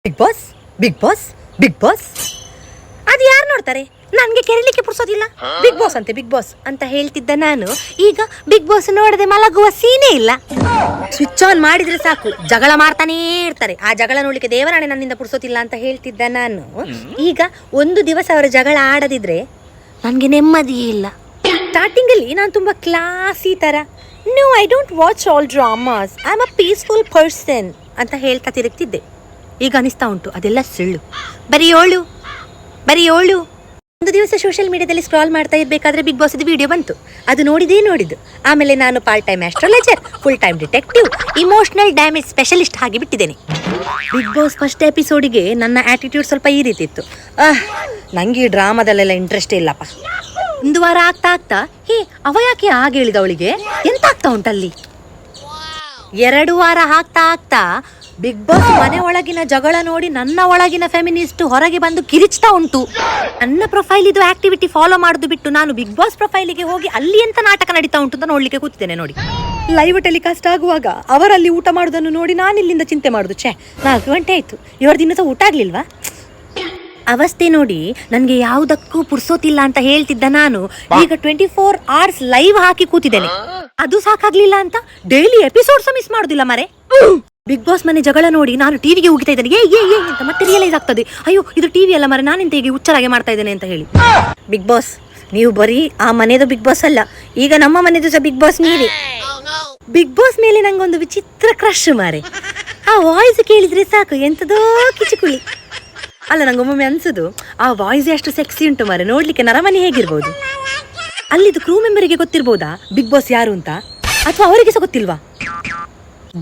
Big boss big boss big Boss ಅದು ಯಾರು ನೋಡ್ತಾರೆ? ನನಗೆ ಕೆರಳಿಕ್ಕೆ ಪುರ್ಸೋದಿಲ್ಲ. ಬಿಗ್ ಬಾಸ್ ಅಂತೆ ಬಿಗ್ ಬಾಸ್ ಅಂತ ಹೇಳ್ತಿದ್ದ ನಾನು ಈಗ ಬಿಗ್ ಬಾಸ್ ನೋಡದೆ ಮಲಗುವ ಸೀನೇ ಇಲ್ಲ. ಸ್ವಿಚ್ ಆನ್ ಮಾಡಿದ್ರೆ ಸಾಕು ಜಗಳ ಮಾಡ್ತಾನೇ ಇರ್ತಾರೆ. ಆ ಜಗಳ ನೋಡ್ಲಿಕ್ಕೆ ದೇವರಾಣೆ ನನ್ನಿಂದ ಪುರ್ಸೋತಿಲ್ಲ ಅಂತ ಹೇಳ್ತಿದ್ದ ನಾನು ಈಗ ಒಂದು ದಿವಸ ಅವರ ಜಗಳ ಆಡದಿದ್ರೆ ನನಗೆ ನೆಮ್ಮದಿಯೇ ಇಲ್ಲ. ಸ್ಟಾರ್ಟಿಂಗ್ ಅಲ್ಲಿ ನಾನು ತುಂಬಾ ಕ್ಲಾಸಿ ತರ no I don't watch all dramas, I am a peaceful person ಅಂತ ಹೇಳ್ತಾ ತಿರುಗ್ತಿದ್ದೆ. ಈಗ ಅನಿಸ್ತಾ ಉಂಟು ಅದೆಲ್ಲ ಸುಳ್ಳು, ಬರೀ ಏಳು. ಒಂದು ದಿವಸ ಸೋಷಿಯಲ್ ಮೀಡಿಯಾದಲ್ಲಿ ಸ್ಕ್ರಾಲ್ ಮಾಡ್ತಾ ಇರಬೇಕಾದ್ರೆ ಬಿಗ್ ಬಾಸ್ ವಿಡಿಯೋ ಬಂತು. ಅದು ನೋಡಿದ್ದು. ಆಮೇಲೆ ನಾನು part time astrologer, full time detective, emotional damage specialist ಆಗಿ ಬಿಟ್ಟಿದ್ದೇನೆ. ಬಿಗ್ ಬಾಸ್ ಫಸ್ಟ್ ಎಪಿಸೋಡಿಗೆ ನನ್ನ ಆಟಿಟ್ಯೂಡ್ ಸ್ವಲ್ಪ ಈ ರೀತಿ ಇತ್ತು. ನಂಗೆ ಈ ಡ್ರಾಮಾದಲ್ಲೆಲ್ಲ ಇಂಟ್ರೆಸ್ಟೇ ಇಲ್ಲಪ್ಪ. ಒಂದು ವಾರ ಆಗ್ತಾ ಹೇ ಅವ ಯಾಕೆ ಆಗ ಹೇಳಿದ ಅವಳಿಗೆ ಎಂತ ಆಗ್ತಾ ಉಂಟಲ್ಲಿ. 2 ವಾರ ಆಗ್ತಾ ಬಿಗ್ ಬಾಸ್ ಮನೆ ಒಳಗಿನ ಜಗಳ ನೋಡಿ ನನ್ನ ಒಳಗಿನ ಫೆಮಿನಿಸ್ಟ್ ಹೊರಗೆ ಬಂದು ಕಿರಿಚ್ತಾ ಉಂಟು. ನನ್ನ ಪ್ರೊಫೈಲ್ ಇದು ಆಕ್ಟಿವಿಟಿ ಫಾಲೋ ಮಾಡುದು ಬಿಟ್ಟು ನಾನು ಬಿಗ್ ಬಾಸ್ ಪ್ರೊಫೈಲಿಗೆ ಹೋಗಿ ಅಲ್ಲಿ ಎಂತ ನಾಟಕ ನಡೀತಾ ಉಂಟು ಅಂತ ನೋಡ್ಲಿಕ್ಕೆ ಕೂತಿದ್ದೇನೆ. ನೋಡಿ, ಲೈವ್ ಟೆಲಿಕಾಸ್ಟ್ ಆಗುವಾಗ ಅವರಲ್ಲಿ ಊಟ ಮಾಡುದನ್ನು ನೋಡಿ ನಾನು ಇಲ್ಲಿಂದ ಚಿಂತೆ ಮಾಡುದು. 4 ಗಂಟೆ ಆಯ್ತು, ಇವರ ದಿನ ಊಟ ಆಗ್ಲಿಲ್ವಾ? ಅವಸ್ಥೆ ನೋಡಿ ನನಗೆ ಯಾವುದಕ್ಕೂ ಪುರ್ಸೋತಿಲ್ಲ ಅಂತ ಹೇಳ್ತಿದ್ದ ನಾನು ಈಗ 24 hours ಲೈವ್ ಹಾಕಿ ಕೂತಿದ್ದೇನೆ. ಅದು ಸಾಕಾಗ್ಲಿಲ್ಲ ಅಂತ ಡೈಲಿ ಎಪಿಸೋಡ್ಸ್ ಮಿಸ್ ಮಾಡುದಿಲ್ಲ ಮಾರೆ. ಬಿಗ್ ಬಾಸ್ ಮನೆ ಜಗಳ ನೋಡಿ ನಾನು ಟಿವಿಗೆ ಹೋಗ್ತಾ ಇದ್ದೇನೆ. ಏ ಅಂತ ಮತ್ತೆ ರಿಯಲೈಸ್ ಆಗ್ತದೆ, ಅಯ್ಯೋ ಇದು ಟಿವಿ ಅಲ್ಲ ಮಾರೆ, ನಾನೆಂತ ಹೀಗೆ ಹುಚ್ಚರಾಗೆ ಮಾಡ್ತಾ ಇದ್ದೇನೆ ಅಂತ ಹೇಳಿ. ಬಿಗ್ ಬಾಸ್ ನೀವು ಬರೀ ಆ ಮನೆದು ಬಿಗ್ ಬಾಸ್ ಅಲ್ಲ, ಈಗ ನಮ್ಮ ಮನೆದು ಸಹ ಬಿಗ್ ಬಾಸ್ ನೀವೇ. ಬಿಗ್ ಬಾಸ್ ಮೇಲೆ ನಂಗೊಂದು ವಿಚಿತ್ರ ಕ್ರಶ್ ಮಾರೆ. ಆ ವಾಯ್ಸ್ ಕೇಳಿದ್ರೆ ಸಾಕು ಎಂತದೋ ಕಿಚುಕುಳಿ. ಅಲ್ಲ, ನಂಗೊಮ್ಮೊಮ್ಮೆ ಅನ್ಸುದು ಆ ವಾಯ್ಸ್ ಅಷ್ಟು ಸೆಕ್ಸಿ ಉಂಟು ಮಾರೆ, ನೋಡ್ಲಿಕ್ಕೆ ನರಮನಿ ಹೇಗಿರ್ಬೋದು. ಅಲ್ಲಿದು ಕ್ರೂ ಮೆಂಬರಿಗೆ ಗೊತ್ತಿರ್ಬೋದಾ ಬಿಗ್ ಬಾಸ್ ಯಾರು ಅಂತ, ಅಥವಾ ಅವರಿಗೆ ಸಹ ಗೊತ್ತಿಲ್ವಾ?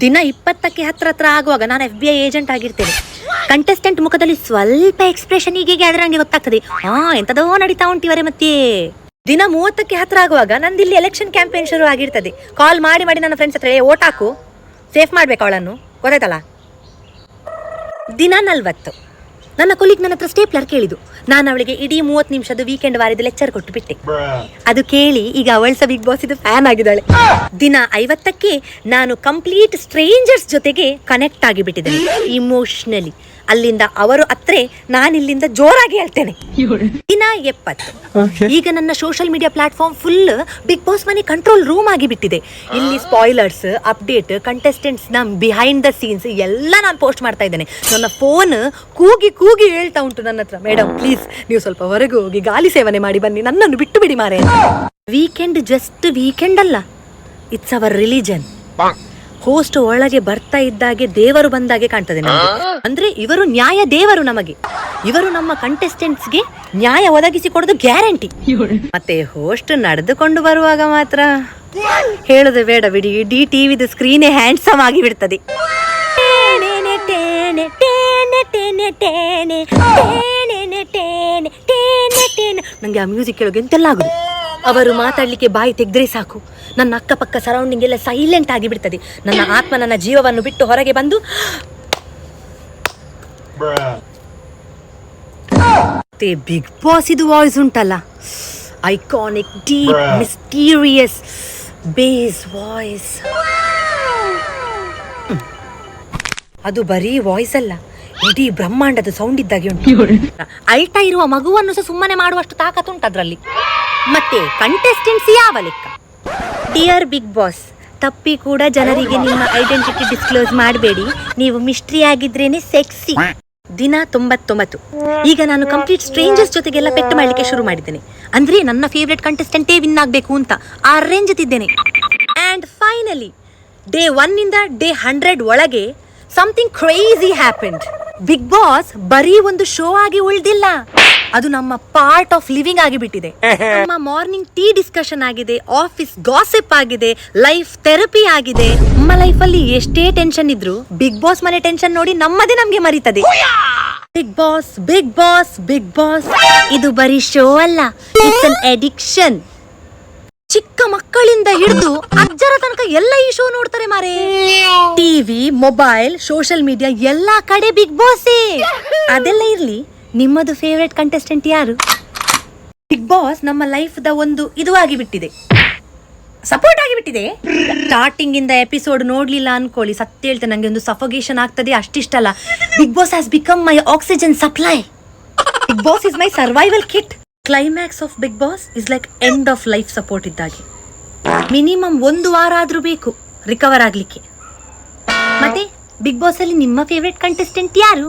ದಿನ 20ಕ್ಕೆ ಹತ್ರ ಆಗುವಾಗ ನಾನು FBI ಏಜೆಂಟ್ ಆಗಿರ್ತೇನೆ. ಕಂಟೆಸ್ಟೆಂಟ್ ಮುಖದಲ್ಲಿ ಸ್ವಲ್ಪ ಎಕ್ಸ್ಪ್ರೆಷನ್ ಹೀಗೆ ಆದ್ರೆ ನಂಗೆ ಗೊತ್ತಾಗ್ತದೆ ಎಂತದೋ ನಡೀತಾ ಉಂಟಿವರೆ. ಮತ್ತೆ ದಿನ 30ಕ್ಕೆ ಹತ್ರ ಆಗುವಾಗ ನಂದಿಲ್ಲಿ ಎಲೆಕ್ಷನ್ ಕ್ಯಾಂಪೇನ್ ಶುರು ಆಗಿರ್ತದೆ. ಕಾಲ್ ಮಾಡಿ ನನ್ನ ಫ್ರೆಂಡ್ಸ್ ಹತ್ರ ಓಟ್ ಹಾಕು, ಸೇಫ್ ಮಾಡ್ಬೇಕು ಅವಳನ್ನು, ಗೊತ್ತಾಯ್ತಲ್ಲ. ದಿನ 40 ನನ್ನ ಕೊಲೀಗ್ ನನ್ನ ಹತ್ರ ಸ್ಟೇಪ್ಲರ್ ಕೇಳಿದ್ದು. ನಾನು ಅವಳಿಗೆ ಇಡೀ 30 ನಿಮಿಷದ ವೀಕೆಂಡ್ ವಾರದ ಲೆಕ್ಚರ್ ಕೊಟ್ಟು ಬಿಟ್ಟೆ. ಅದು ಕೇಳಿ ಈಗ ಅವಳು ಸಹ ಬಿಗ್ ಬಾಸ್ ಇದು ಫ್ಯಾನ್ ಆಗಿದ್ದಾಳೆ. ದಿನ 50ಕ್ಕೆ ನಾನು ಕಂಪ್ಲೀಟ್ ಸ್ಟ್ರೇಂಜರ್ಸ್ ಜೊತೆಗೆ ಕನೆಕ್ಟ್ ಆಗಿಬಿಟ್ಟಿದ್ದೇನೆ ಇಮೋಷನಲಿ. ಅಲ್ಲಿಂದ ಅವರು ಅತ್ರೆ ನಾನಿಲ್ಲಿಂದ ಜೋರಾಗಿ ಹೇಳ್ತೇನೆ. ದಿನ 70 ಈಗ ನನ್ನ social media platform full Bigg Boss ಮನೆ ಕಂಟ್ರೋಲ್ ರೂಮ್ ಆಗಿಬಿಟ್ಟಿದೆ. ಇಲ್ಲಿ ಸ್ಪಾಯ್ಲರ್ಸ್, ಅಪ್ಡೇಟ್, ಕಂಟೆಸ್ಟೆಂಟ್ಸ್ ನ ಬಿಹೈಂಡ್ ದ ಸೀನ್ಸ್ ಎಲ್ಲ ನಾನು ಪೋಸ್ಟ್ ಮಾಡ್ತಾ ಇದ್ದೇನೆ. ನನ್ನ ಫೋನ್ ಕೂಗಿ ಹೇಳ್ತಾ ಉಂಟು ನನ್ನ ಹತ್ರ, ಮೇಡಮ್ ಪ್ಲೀಸ್ ನೀವು ಸ್ವಲ್ಪ ಹೊರಗೆ ಹೋಗಿ ಗಾಳಿ ಸೇವನೆ ಮಾಡಿ ಬನ್ನಿ, ನನ್ನನ್ನು ಬಿಟ್ಟು ಬಿಡಿ ಮಾರೆ. ವೀಕೆಂಡ್ ಜಸ್ಟ್ ವೀಕೆಂಡ್ ಅಲ್ಲ, ಇಟ್ಸ್ ಅವರ್ ರಿಲಿಜನ್. ಹೋಸ್ಟ್ ಒಳಗೆ ಬರ್ತಾ ಇದ್ದಾಗೆ ದೇವರು ಬಂದಾಗೆ ಕಾಣ್ತದೆ ನಮಗೆ. ಅಂದ್ರೆ ಇವರು ನ್ಯಾಯ ದೇವರು ನಮಗೆ. ಇವರು ನಮ್ಮ ಕಂಟೆಸ್ಟೆಂಟ್ಸ್ಗೆ ನ್ಯಾಯ ಒದಗಿಸಿ ಕೊಡೋದು ಗ್ಯಾರಂಟಿ. ಮತ್ತೆ ಹೋಸ್ಟ್ ನಡೆದುಕೊಂಡು ಬರುವಾಗ ಮಾತ್ರ ಹೇಳುದು ಬೇಡ ಬಿಡಿ, ಇಡೀ ಟಿವಿದು ಸ್ಕ್ರೀನೇ ಹ್ಯಾಂಡ್ಸಮ್ ಆಗಿ ಬಿಡ್ತದೆ. ನಂಗೆ ಆ ಮ್ಯೂಸಿಕ್ ಕೇಳೋಕೆ ಎಂತೆಲ್ಲ ಆಗುದು. ಅವರು ಮಾತಾಡ್ಲಿಕ್ಕೆ ಬಾಯಿ ತೆಗೆದ್ರೆ ಸಾಕು ನನ್ನ ಅಕ್ಕಪಕ್ಕ ಸರೌಂಡಿಂಗ್ ಎಲ್ಲ ಸೈಲೆಂಟ್ ಆಗಿ ಬಿಡ್ತದೆ. ನನ್ನ ಆತ್ಮ ನನ್ನ ಜೀವವನ್ನು ಬಿಟ್ಟು ಹೊರಗೆ ಬಂದು ಬಿಗ್ ಬಾಸ್ ಇದು ವಾಯ್ಸ್ ಉಂಟಲ್ಲ, iconic, deep, mysterious base voice. ಅದು ಬರೀ ವಾಯ್ಸ್ ಅಲ್ಲ, ಇಡೀ ಬ್ರಹ್ಮಾಂಡದ ಸೌಂಡ್ ಇದ್ದಾಗೆ ಉಂಟು. ಅಳ್ತಾ ಇರುವ ಮಗುವನ್ನು ಸಹ ಸುಮ್ಮನೆ ಮಾಡುವಷ್ಟು ತಾಕತ್ತುಂಟು ಅದರಲ್ಲಿ. ಮತ್ತೆ ಕಂಟೆಸ್ಟೆಂಟ್ಸ್ ಯಾವ ಲೆಕ್ಕ? ಡಿಯರ್ ಬಿಗ್ ಬಾಸ್, ತಪ್ಪಿ ಕೂಡ ಜನರಿಗೆ ನಿಮ್ಮ ಐಡೆಂಟಿಟಿ ಡಿಸ್ಕ್ಲೋಸ್ ಮಾಡಬೇಡಿ, ನೀವು ಮಿಸ್ಟ್ರಿ ಆಗಿದ್ರೇನೆ ಸೆಕ್ಸಿ. ದಿನ 99 ಈಗ ನಾನು ಕಂಪ್ಲೀಟ್ ಸ್ಟ್ರೇಂಜರ್ಸ್ ಜೊತೆಗೆಲ್ಲ ಪೆಟ್ ಮಾಡ್ಲಿಕ್ಕೆ ಶುರು ಮಾಡಿದ್ದೇನೆ. ಅಂದ್ರೆ ನನ್ನ ಫೇವ್ರೆಟ್ ಕಂಟೆಸ್ಟೆಂಟೇ ವಿನ್ ಆಗ್ಬೇಕು ಅಂತ ಆ ರೇಂಜ್ ತಿದ್ದೇನೆ. ಅಂಡ್ ಫೈನಲಿ ಡೇ 1 ಇಂದ ಡೇ 100 ಒಳಗೆ something crazy happened. Bigg Boss ಬರೀ ಒಂದು ಶೋ ಆಗಿ ಉಳಿದಿಲ್ಲ, ಅದು ನಮ್ಮ ಪಾರ್ಟ್ ಆಫ್ ಲಿವಿಂಗ್ ಆಗಿಬಿಟ್ಟಿದೆ. ನಮ್ಮ ಮಾರ್ನಿಂಗ್ ಟೀ ಡಿಸ್ಕಷನ್ ಆಗಿದೆ, ಆಫೀಸ್ ಗಾಸಿಪ್ ಆಗಿದೆ, ಲೈಫ್ ಥೆರಪಿ ಆಗಿದೆ. ನಮ್ಮ ಲೈಫ್ ಅಲ್ಲಿ ಎಷ್ಟೇ ಟೆನ್ಷನ್ ಇದ್ರು ಬಿಗ್ ಬಾಸ್ ಮನೆ ಟೆನ್ಷನ್ ನೋಡಿ ನಮ್ಮದೇ ನಮ್ಗೆ ಮರೀತದೆ. Big boss big boss big boss ಇದು ಬರೀ ಶೋ ಅಲ್ಲ, ಇಟ್ಸ್ ಅನ್ ಅಡಿಕ್ಷನ್. ಚಿಕ್ಕ ಮಕ್ಕಳಿಂದ ಹಿಡಿದು ಅಜ್ಜರ ತನಕ ಎಲ್ಲ ಈ ಶೋ ನೋಡ್ತಾರೆ ಮಾರೆ. ಟಿವಿ, ಮೊಬೈಲ್, ಸೋಷಿಯಲ್ ಮೀಡಿಯಾ ಎಲ್ಲಾ ಕಡೆ ಬಿಗ್ ಬಾಸೇ. ಅದೆಲ್ಲ ಇರ್ಲಿ, ನಿಮ್ಮದು ಫೇವ್ರೆಟ್ ಕಂಟೆಸ್ಟೆಂಟ್ ಯಾರು? ಬಿಗ್ ಬಾಸ್ ನಮ್ಮ ಲೈಫ್ ದ ಒಂದು ಇದು ಆಗಿಬಿಟ್ಟಿದೆ. ಸಪೋರ್ಟ್ ಆಗಿಬಿಟ್ಟಿದೆ. ಸ್ಟಾರ್ಟಿಂಗ್ ಇಂದ ಎಪಿಸೋಡ್ ನೋಡ್ಲಿಲ್ಲ ಅನ್ಕೊಳ್ಳಿ, ಸತ್ಯ ಹೇಳ್ತೇನೆ, ನಂಗೆ ಒಂದು ಸಫೋಗೇಷನ್ ಆಗ್ತದೆ, ಅಷ್ಟಿಷ್ಟಲ್ಲ. Big boss has become my oxygen supply. Big boss is my survival kit. Climax of big boss is like end of life support ಇದ್ದಾಗೆ. ಮಿನಿಮಮ್ 1 ವಾರ ಆದ್ರೂ ಬೇಕು ರಿಕವರ್ ಆಗ್ಲಿಕ್ಕೆ. ಮತ್ತೆ ಬಿಗ್ ಬಾಸ್ ಅಲ್ಲಿ ನಿಮ್ಮ ಫೇವ್ರೆಟ್ ಕಂಟೆಸ್ಟೆಂಟ್ ಯಾರು?